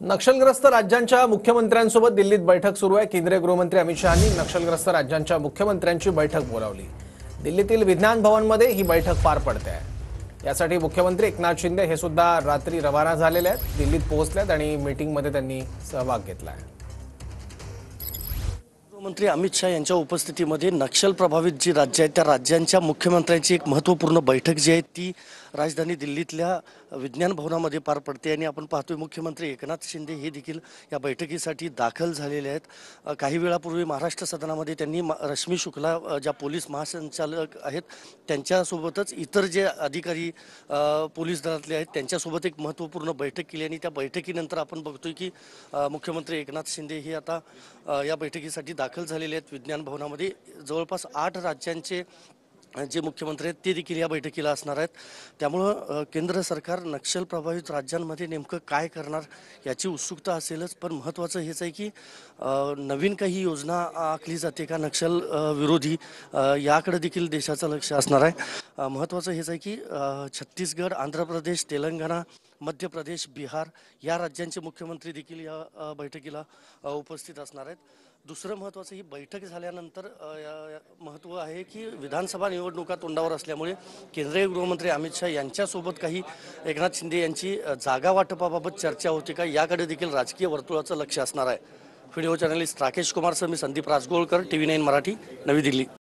नक्षलग्रस्त राज्यांच्या मुख्यमंत्र्यांसोबत दिल्लीत बैठक सुरू आहे। केंद्रीय गृहमंत्री अमित शहांनी नक्षलग्रस्त राज्यांच्या मुख्यमंत्र्यांची बैठक बोलावली। दिल्लीतील विज्ञान भवनमध्ये ही बैठक पार पडते आहे। यासाठी मुख्यमंत्री एकनाथ शिंदे हे सुद्धा रात्री रवाना झालेले आहेत। दिल्लीत पोहोचलेत आणि मीटिंगमध्ये त्यांनी सहभाग घेतला आहे। गृहमंत्री अमित शाह यांच्या उपस्थितीमध्ये नक्षल प्रभावित जी राज्य आहेत त्या राज्यांच्या मुख्यमंत्र्यांची एक महत्त्वपूर्ण बैठक जी आहे ती राजधानी दिल्लीतल्या विज्ञान भवनामध्ये पार पडते आणि आपण पाहतोय मुख्यमंत्री एकनाथ शिंदे हे देखील या बैठकीसाठी दाखल झालेले आहेत। काही वेळापूर्वी महाराष्ट्र सदनामध्ये त्यांनी रश्मी शुक्ला ज्या पोलीस महासंचालक आहेत त्यांच्यासोबतच इतर जे अधिकारी पोलीस दलातले आहेत त्यांच्यासोबत एक महत्त्वपूर्ण बैठक केली आणि त्या बैठकीनंतर आपण बघतोय की मुख्यमंत्री एकनाथ शिंदे हे आता या बैठकीसाठी दाखल झालेले आहेत। विज्ञान भवनामध्ये जवळपास 8 राज्यांचे जे मुख्यमंत्री आहेत ते देखील या बैठकीला असणार आहेत। त्यामुळं केंद्र सरकार नक्षल प्रभावित राज्यांमध्ये नेमकं काय करणार याची उत्सुकता असेलच, पण महत्त्वाचं हेच आहे की नवीन काही योजना आखली जाते का नक्षल विरोधी याकडे देखील देशाचं लक्ष असणार आहे। महत्त्वाचं हेच आहे की छत्तीसगड, आंध्र प्रदेश, तेलंगणा, मध्य प्रदेश, बिहार या राज्यांचे मुख्यमंत्री देखील या बैठकीला उपस्थित असणार आहेत। दुसरं महत्त्वाचं ही बैठक झाल्यानंतर महत्त्व आहे की विधानसभा निवडणुका तोंडावर असल्यामुळे केंद्रीय गृहमंत्री अमित शाह यांच्यासोबत काही एकनाथ शिंदे यांची जागा वाटपाबाबत चर्चा होती का याकडे देखील राजकीय वर्तुळाचं लक्ष असणार आहे। व्हिडिओ जर्नलिस्ट राकेश कुमारसह मी संदीप राजगोळकर, TV9 मराठी, नवी दिल्ली।